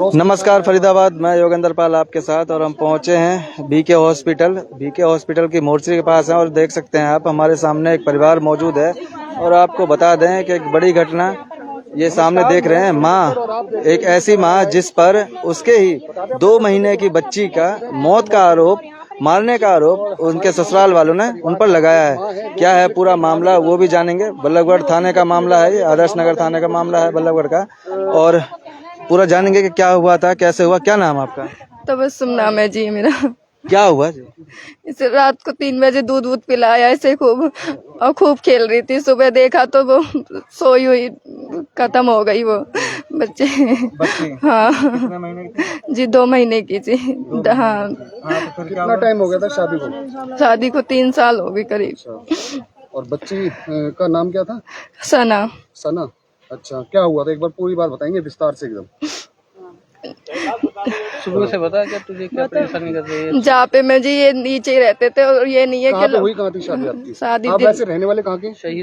नमस्कार फरीदाबाद, मैं योगेंद्र पाल आपके साथ और हम पहुंचे हैं बीके हॉस्पिटल की मोर्चरी के पास हैं और देख सकते हैं आप हमारे सामने एक परिवार मौजूद है। और आपको बता दें कि एक बड़ी घटना ये सामने देख रहे हैं। माँ, एक ऐसी माँ जिस पर उसके ही 2 महीने की बच्ची का मौत का आरोप, मारने का आरोप उनके ससुराल वालों ने उन पर लगाया है। क्या है पूरा मामला वो भी जानेंगे। बल्लभगढ़ थाने का मामला है ये, आदर्श नगर थाने का मामला है बल्लभगढ़ का, और पूरा जानेंगे कि क्या हुआ था, कैसे हुआ। क्या नाम आपका? तबस्सुम नाम है जी मेरा। क्या हुआ जी? इसे रात को 3 बजे दूध पिलाया ऐसे खूब खेल रही थी। सुबह देखा तो वो सोई हुई खत्म हो गई वो बच्चे। हाँ कितने महीने की? जी 2 महीने की थी। हाँ। तो कितना टाइम हो गया था शादी को? शादी को 3 साल हो गई करीब। और बच्ची का नाम क्या था? सना। सना। अच्छा, क्या हुआ था एक बार पूरी बात बताएंगे विस्तार से एकदम। शुरू से बता क्या तुझे क्या परेशानी कर रही है? जहाँ पे मैं जी ये नीचे ही रहते थे और ये नहीं है कि हुई कहाँ थी शादी आपकी? शादी आप वैसे रहने वाले कहाँ के? सही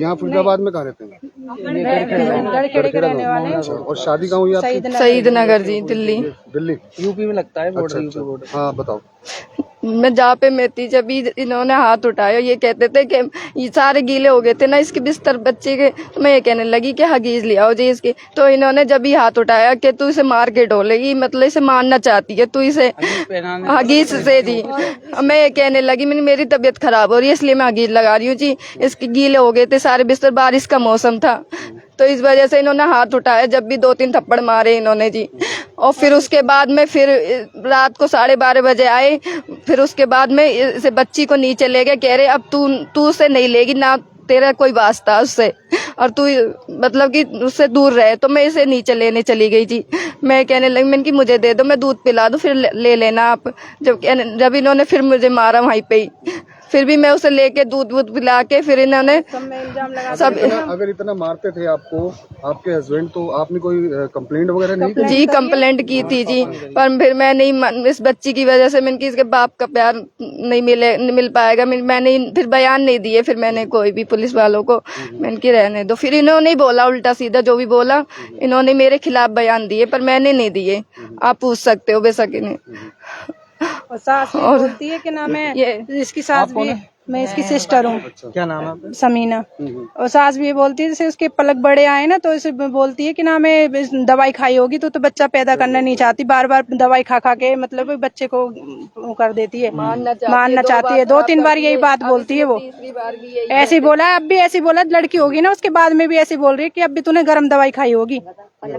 यहाँ फरीदाबाद में कहाँ रहते हैं? गढ़खेड़े के रहने वाले। अच्छा, और शादी कहाँ हुई आपकी? शहीद नगर जी, दिल्ली। दिल्ली, यूपी में लगता है बॉर्डर। अच्छा, यूपी बॉर्डर। हाँ बताओ। मैं जहाँ पे मैं थी जब इन्होंने हाथ उठाया, ये कहते थे कि ये सारे गीले हो गए थे ना इसके बिस्तर बच्चे के, तो मैं ये कहने लगी कि हगीज ले आओ जी इसके। तो इन्होंने जब ही हाथ उठाया कि तू इसे मार के ढोलेगी, मतलब इसे मारना चाहती है तू इसे हगीज से जी। मैं ये कहने लगी मेरी तबीयत खराब हो रही है इसलिए मैं हगीज लगा रही हूँ जी। इसके गीले हो गए थे सारे बिस्तर, बारिश का मौसम था तो इस वजह से इन्होंने हाथ उठाया। जब भी 2-3 थप्पड़ मारे इन्होंने जी। और फिर उसके बाद में फिर रात को 12:30 बजे आए। फिर उसके बाद में इसे बच्ची को नीचे ले गए, कह रहे अब तू उसे नहीं लेगी ना, तेरा कोई वास्ता उससे, और तू मतलब कि उससे दूर रहे। तो मैं इसे नीचे लेने चली गई जी। मैं कहने लगी मैंने कि मुझे दे दो, मैं दूध पिला दूं, फिर ले लेना आप। जब इन्होंने फिर मुझे मारा वहीं पे ही, फिर भी मैं उसे लेके दूध पिला के फिर इन्होंने सब अगर इतना मारते थे आपको आपके हस्बैंड, तो आपने कोई कंप्लेंट वगैरह नहीं की? जी कंप्लेंट की थी जी, पर फिर मैं नहीं, इस बच्ची की वजह से मैंने कि इसके बाप का प्यार नहीं मिल पाएगा। मैंने फिर बयान नहीं दिए। फिर मैंने कोई भी पुलिस वालों को मैंने कि रहने दो। फिर इन्होंने ही बोला उल्टा सीधा जो भी बोला, इन्होंने मेरे खिलाफ बयान दिए पर मैंने नहीं दिए। आप पूछ सकते हो बेशक इन्हें। और सास भी बोलती है कि नाम है ये इसकी सास भी, मैं इसकी सिस्टर हूँ। क्या नाम है आपका? समीना। और सास भी ये बोलती है जैसे उसके पलक बड़े आए ना तो इसे बोलती है कि नाम है दवाई खाई होगी तो बच्चा पैदा करना नहीं चाहती, बार बार दवाई खा के मतलब बच्चे को वो कर देती है, मारना चाहती है। 2-3 बार यही बात बोलती है वो। ऐसे बोला, अब भी ऐसी बोला, लड़की होगी ना उसके बाद में भी ऐसी बोल रही है कि अब भी तूने गर्म दवाई खाई होगी। हाँ,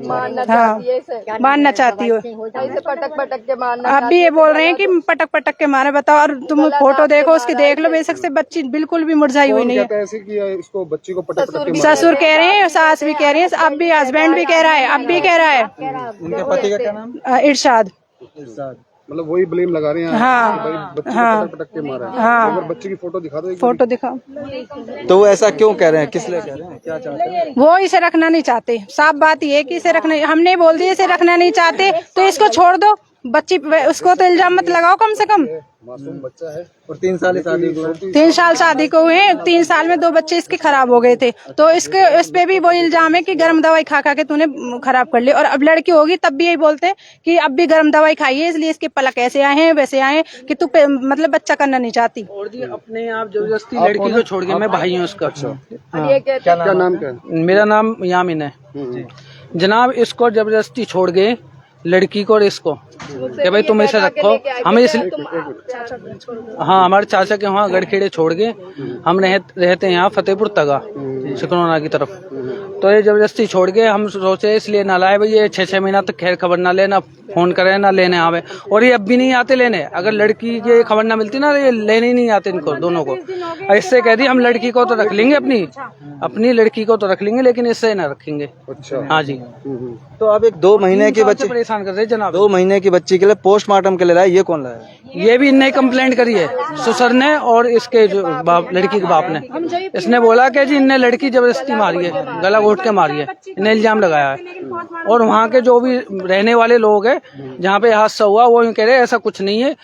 मारना चाहती हो। पटक के मारना। अब भी ये बोल रहे हैं कि पटक के मारे। बताओ, और तुम फोटो देखो उसकी, देख लो, बेशक से बच्ची बिल्कुल भी मुरझाई हुई नहीं है। इसको बच्ची को पटक के ससुर कह रहे हैं, सास भी कह रही है, अब भी हस्बैंड भी कह रहा है, अब भी कह रहा है। उनके पति का क्या नाम? इरशाद। मतलब वही ब्लेम लगा रहे हैं। हाँ, बच्ची हाँ, को पटक के मारा है। हाँ। अगर बच्ची की फोटो दिखा दो, फोटो दिखाओ। तो वो ऐसा क्यों कह रहे हैं, किस लिए कह रहे हैं, क्या चाहते हैं? वो इसे रखना नहीं चाहते। साफ बात ये है कि इसे रखना, हमने बोल दिया इसे रखना नहीं चाहते तो इसको छोड़ दो। बच्ची उसको तो इल्जाम मत लगाओ कम से कम। मासूम बच्चा है और 3 साल शादी को 3 साल शादी को हुए, 3 साल में 2 बच्चे इसके खराब हो गए थे। तो इस पे भी वो इल्जाम है कि गर्म दवाई खा के तूने खराब कर ली। और अब लड़की होगी तब भी यही बोलते हैं कि अब भी गर्म दवाई खाई है इसलिए इसके पलक ऐसे आए हैं वैसे आए कि तू मतलब बच्चा करना नहीं चाहती। और जी अपने आप जबरदस्ती लड़की को छोड़ के, मैं भाई हूँ उसका। क्या नाम क्या है? मेरा नाम यामिन है जनाब। इसको जबरदस्ती छोड़ गए लड़की को और इसको कि भाई तुम इसे रखो, हम इस हाँ हमारे चाचा के वहाँ गढ़खेड़े छोड़ गए। हम रहते हैं यहाँ फतेहपुर तगा सिकरौना की तरफ। तो ये जबरदस्ती छोड़ गए। हम सोचे इसलिए ना लाए भाई, ये 6-6 महीना तक खैर खबर ना लेना, फोन करे ना लेने आवे, और ये अब भी नहीं आते लेने। अगर लड़की की खबर ना मिलती ना, ये लेने ही नहीं आते इनको दोनों को। इससे कह दी हम लड़की को तो रख लेंगे, अपनी लड़की को तो रख लेंगे लेकिन इससे ना रखेंगे। अच्छा, हाँ जी। तो अब एक 2 महीने की बच्ची परेशान कर रहे जनाब। 2 महीने की बच्ची के लिए पोस्टमार्टम के लिए लाया, ये कौन लाया? ये भी इनने कंप्लेंट करी है, ससुर ने और इसके जो बाप, लड़की के बाप ने। इसने बोला कि जी इनने लड़की जबरदस्ती मारी है, गला घोट के मारी है, इन्हें इल्जाम लगाया है। और वहाँ के जो भी रहने वाले लोग हैं जहाँ पे हादसा हुआ वो कह रहे ऐसा कुछ नहीं है,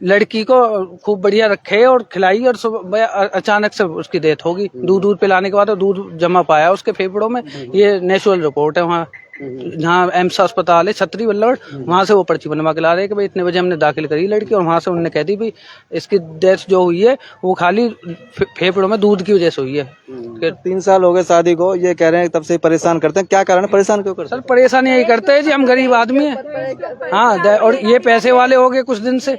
लड़की को खूब बढ़िया रखे और खिलाई और सुबह अचानक से उसकी डेथ होगी। दूध पिलाने के बाद दूध जमा पाया उसके फेफड़ों में। ये नेचुरल रिपोर्ट है वहाँ जहाँ एम्स अस्पताल है छतरी बल्लभ, वहाँ से वो पर्ची बनवा के ला रहे हैं कि भाई इतने बजे हमने दाखिल करी लड़की, और वहाँ से उन्होंने कह दी भाई इसकी डेथ जो हुई है वो खाली फेफड़ों में दूध की वजह से हुई है। 3 साल हो गए शादी को, ये कह रहे हैं तब से परेशान करते हैं, क्या कारण है, परेशान क्यों करते सर परेशान यही करते हैं जी, हम गरीब आदमी हैं। हाँ, और ये पैसे वाले हो गए कुछ दिन से,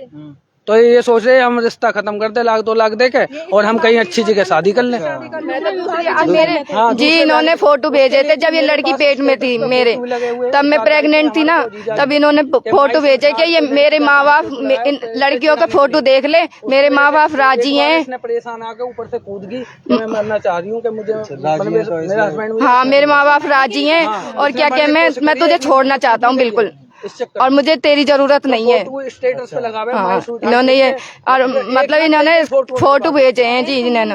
तो ये सोच रहे हैं हम रिश्ता खत्म कर दे 1-2 लाख दे के, और हम कहीं अच्छी जगह शादी कर लें। जी इन्होंने फोटो भेजे थे जब ये लड़की पेट में थी मेरे, तब मैं प्रेग्नेंट थी ना, तब इन्होंने फोटो भेजे कि ये मेरे माँ बाप लड़कियों का फोटो देख ले, मेरे माँ बाप राजी हैं। परेशान आके ऊपर से कूद गई कि मैं मरना चाह रही हूँ कि मुझे मेरा हस्बैंड। हाँ मेरे माँ बाप राजी हैं, और क्या क्या मैं तुझे छोड़ना चाहता हूँ बिल्कुल, और मुझे तेरी जरूरत नहीं है। स्टेटस पे लगा हाँ, इन्होंने ये और मतलब इन्होंने फोटो भेजे हैं जी इन्होंने।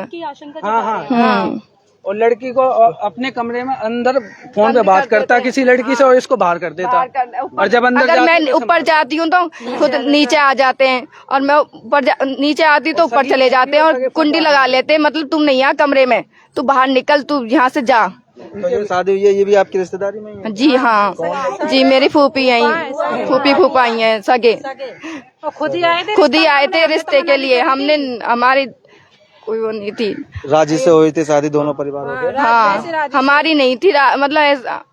हाँ, और लड़की को अपने कमरे में अंदर फोन पे बात करता है किसी लड़की से, और इसको बाहर कर देता, और जब अंदर अगर मैं ऊपर जाती हूँ तो खुद नीचे आ जाते हैं, और मैं ऊपर नीचे आती तो ऊपर चले जाते हैं और कुंडी लगा लेते हैं, मतलब तुम नहीं आ कमरे में, तू बाहर निकल, तू यहाँ से जा। तो ये शादी हुई है, ये भी आपकी रिश्तेदारी में ही है? जी हाँ, जी मेरी फूफी आई, फूफी फूफाई हैं सगे, खुद ही आए थे रिश्ते के लिए, हमने हमारी कोई वो नहीं थी, राजी से हुई थी शादी, दोनों परिवारों के? हाँ हमारी नहीं थी, मतलब ऐसा।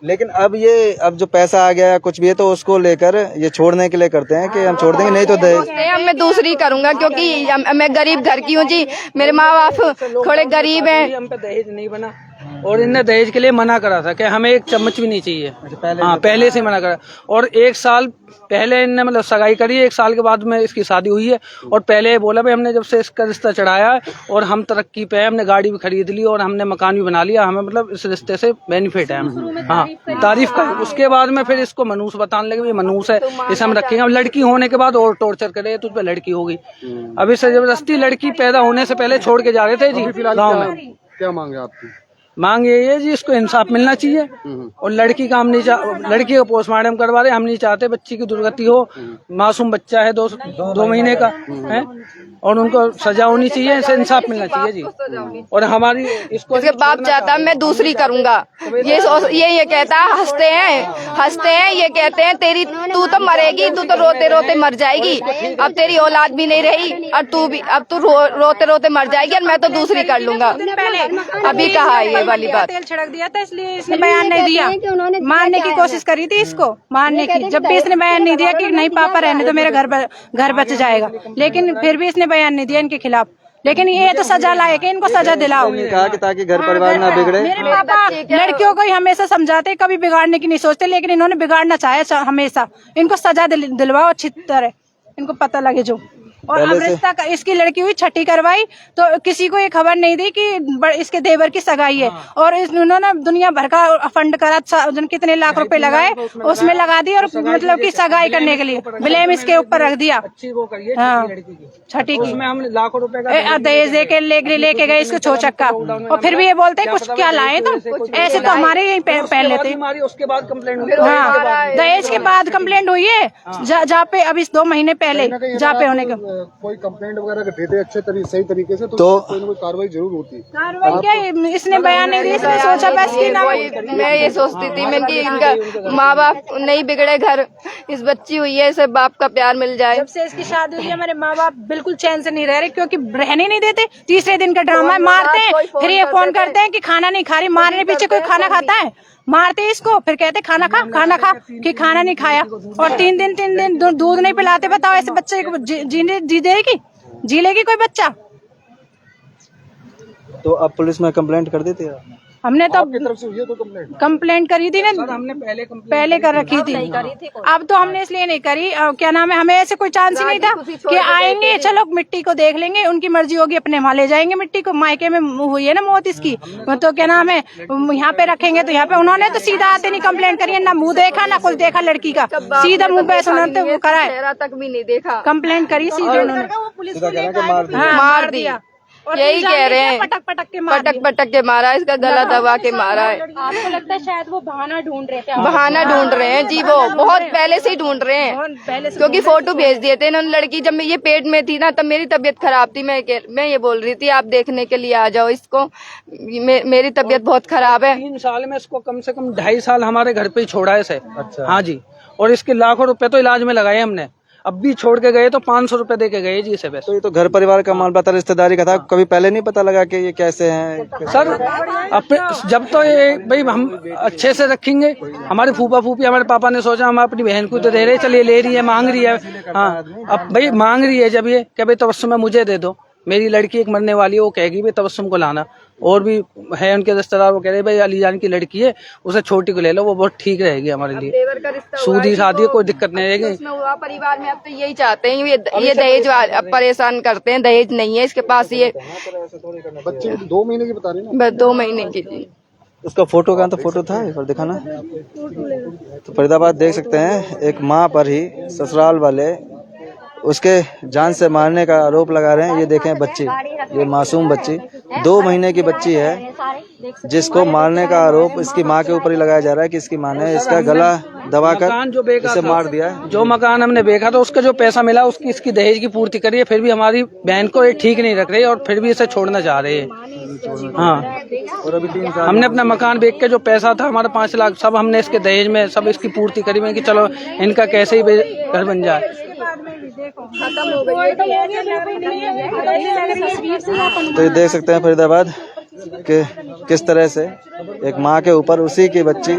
लेकिन अब जो पैसा आ गया कुछ भी है तो उसको लेकर ये छोड़ने के लिए करते हैं कि हम छोड़ देंगे, नहीं तो दहेज। मैं दूसरी करूंगा क्योंकि मैं गरीब घर की हूँ जी, मेरे माँ बाप थोड़े गरीब हैं। हम पे दहेज नहीं बना, और इनने दहेज के लिए मना करा था कि हमें 1 चम्मच भी नहीं चाहिए। हाँ पहले से मना करा, और 1 साल पहले इनने मतलब सगाई करी, 1 साल के बाद में इसकी शादी हुई है, और पहले बोला भाई हमने जब से इसका रिश्ता चढ़ाया और हम तरक्की पे है, हमने गाड़ी भी खरीद ली और हमने मकान भी बना लिया, हमें मतलब इस रिश्ते से बेनिफिट है। हाँ तारीफ कर, उसके बाद में फिर इसको मनूस बताने लगे, मनूस है इसे हम रखेंगे। अब लड़की होने के बाद और टॉर्चर करे, तुझ पे लड़की हो गई, अब इसे जबरदस्ती लड़की पैदा होने से पहले छोड़ के जा रहे थे जी गाँव में। क्या मांगे आपकी? मांग यही है जी, इसको इंसाफ मिलना चाहिए, और लड़की का हम नहीं लड़की का पोस्टमार्टम करवा रहे, हम नहीं चाहते बच्ची की दुर्गति हो, मासूम बच्चा है 2 महीने का है, और उनको सजा होनी चाहिए, इसे इंसाफ मिलना चाहिए जी। और हमारी इसको बाप चाहता मैं दूसरी करूंगा, ये कहता हंसते हैं, ये कहते हैं तेरी तू तो मरेगी, तू तो रोते रोते मर जाएगी, अब तेरी औलाद भी नहीं रही, और तू भी अब तू रोते रोते मर जाएगी, और मैं तो दूसरी कर लूंगा। अभी कहा ये वाली बात, तेल छिड़क दिया था इसलिए इसने बयान नहीं दिया, मारने की कोशिश करी थी इसको, मारने की, जब भी इसने बयान नहीं दिया कि नहीं पापा रहने तो मेरा घर बच जाएगा, लेकिन फिर भी इसने बयान नहीं दिया इनके खिलाफ। लेकिन ये तो सजा लायक है, इनको सजा दिलाओ। कहा कि ताकि घर परिवार ना बिगड़े। मेरे पापा लड़कियों को ही हमेशा समझाते, कभी बिगाड़ने की नहीं सोचते, लेकिन इन्होंने बिगाड़ना चाहे हमेशा, इनको सजा दिलवाओ अच्छी तरह, इनको पता लगे जो। और अब रिश्ता इसकी लड़की हुई छठी करवाई तो किसी को ये खबर नहीं दी कि इसके देवर की सगाई है, और उन्होंने दुनिया भर का फंड करा, कितने लाख रुपए लगाए उसमें लगा दिए, और मतलब कि सगाई करने के लिए ब्लेम इसके ऊपर रख दिया। हाँ छठी की हमने लाखों रुपए का दहेज देके लेके गए इसको छो-चक्का, और फिर भी ये बोलते हैं कुछ क्या लाए तुम, ऐसे तो हमारे यही पहन लेते। उसके बाद कंप्लेंट, हाँ दहेज के बाद कंप्लेंट हुई है, जहाँ पे अभी 2 महीने पहले जहाँ पे होने का कोई कंप्लेंट वगैरह देते अच्छे सही तरीके से तो कोई ना कोई कार्रवाई जरूर होती। कार्रवाई क्या, इसने बयान नहीं दिया, इसने सोचा बस कि ना। मैं ये सोचती थी मैं कि इनका माँ बाप नहीं बिगड़े, घर इस बच्ची हुई है, इसे बाप का प्यार मिल जाए। जब से इसकी शादी हुई है मेरे माँ बाप बिल्कुल चैन से नहीं रह रहे, क्योंकि रहने नहीं देते। तीसरे दिन का ड्रामा है, मारते हैं, फिर ये फोन करते हैं कि खाना नहीं खा रही, मारने पीछे कोई खाना खाता है, मारते इसको, फिर कहते खाना खा कि खाना नहीं खाया, और 3 दिन दूध नहीं पिलाते। बताओ ऐसे बच्चे को जी लेगी कोई बच्चा? तो अब पुलिस में कंप्लेंट कर देते हैं? हमने तो आपकी तरफ से हुई है तो कंप्लेंट करी थी ना, हमने पहले कर रखी थी, अब तो हमने इसलिए नहीं करी, क्या नाम है, हमें ऐसे कोई चांस ही नहीं था कि आएंगे चलो मिट्टी को देख लेंगे, उनकी मर्जी होगी अपने वहाँ ले जाएंगे मिट्टी को। मायके में हुई है ना मौत इसकी, तो क्या नाम है यहाँ पे रखेंगे, तो यहाँ पे उन्होंने तो सीधा आते नहीं कंप्लेंट करी, ना मुँह देखा ना कुछ देखा लड़की का, सीधा मुँह पे उन्होंने करा है, तक भी नहीं देखा, कंप्लेंट करी सीधे उन्होंने, मार दिया। यही कह रहे हैं, पटक पटक के मार पटक के मारा, इसका गला दबा के मारा है। आपको लगता है शायद वो बहाना ढूंढ रहे थे? बहाना ढूंढ रहे हैं जी, वो बहुत पहले से ही ढूंढ रहे हैं, क्योंकि फोटो भेज दिए थे इन्होंने लड़की। जब मैं ये पेट में थी ना, तब मेरी तबीयत खराब थी, मैं ये बोल रही थी आप देखने के लिए आ जाओ इसको, मेरी तबीयत बहुत खराब है। 3 साल में इसको कम से कम 2.5 साल हमारे घर पे ही छोड़ा है इसे। अच्छा। हाँ जी, और इसके लाखों रुपए तो इलाज में लगाए हमने। अब भी छोड़ के गए तो 500 रुपए दे के गए जी इसे। तो ये तो घर परिवार का मामला था, रिश्तेदारी का था, कभी पहले नहीं पता लगा कि ये कैसे हैं? सर जब तो ये भाई हम अच्छे से रखेंगे, हमारे फूफा फूफी हमारे पापा ने सोचा हम अपनी बहन को तो दे रहे, चलिए ले रही है, मांग रही है। हाँ, अब भाई मांग रही है जब ये क्या भाई तबस्सुम में मुझे दे दो, मेरी लड़की एक मरने वाली है, वो कहेगी भाई तबस्सुम को लाना। और भी है उनके रिश्तेदार, वो कह रहे भाई अली जान की लड़की है, उसे छोटी को ले लो, वो बहुत ठीक रहेगी हमारे लिए, सूदी शादी है, कोई दिक्कत नहीं रहेगी। परिवार में अब तो यही चाहते हैं, ये दहेज परेशान करते हैं, दहेज नहीं है इसके पास। ये बच्चे 2 महीने की बता रहे हैं ना? बस 2 महीने की जी। उसका फोटो कहाँ? तो फोटो था, एक बार दिखाना। तो फरीदाबाद देख सकते हैं, एक माँ पर ही ससुराल वाले उसके जान से मारने का आरोप लगा रहे हैं। ये देखें बच्ची, ये मासूम बच्ची 2 महीने की बच्ची है, जिसको मारने का आरोप इसकी माँ के ऊपर ही लगाया जा रहा है कि इसकी माँ ने इसका गला दबाकर इसे मार दिया। जो मकान हमने बेचा था उसका जो पैसा मिला उसकी इसकी दहेज की पूर्ति करी है, फिर भी हमारी बहन को ये ठीक नहीं रख रही और फिर भी इसे छोड़ना चाह रहे हैं। हाँ, और अभी 3 साल हमने अपना मकान बेच के जो पैसा था हमारा 5 लाख सब हमने इसके दहेज में सब इसकी पूर्ति करी में कि चलो इनका कैसे ही घर बन जाए। तो ये देख सकते हैं फरीदाबाद के किस तरह से एक माँ के ऊपर उसी की बच्ची,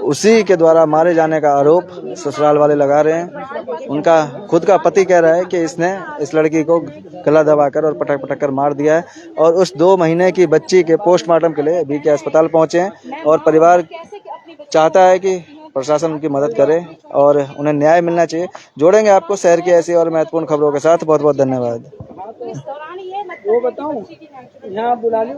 उसी के द्वारा मारे जाने का आरोप ससुराल वाले लगा रहे हैं। उनका खुद का पति कह रहा है कि इसने इस लड़की को गला दबाकर और पटक पटक कर मार दिया है, और उस 2 महीने की बच्ची के पोस्टमार्टम के लिए बीके अस्पताल पहुंचे हैं। और परिवार चाहता है कि प्रशासन उनकी मदद करे और उन्हें न्याय मिलना चाहिए। जोड़ेंगे आपको शहर की ऐसी और महत्वपूर्ण खबरों के साथ। बहुत बहुत धन्यवाद। वो बताऊं, यहाँ बुला ली।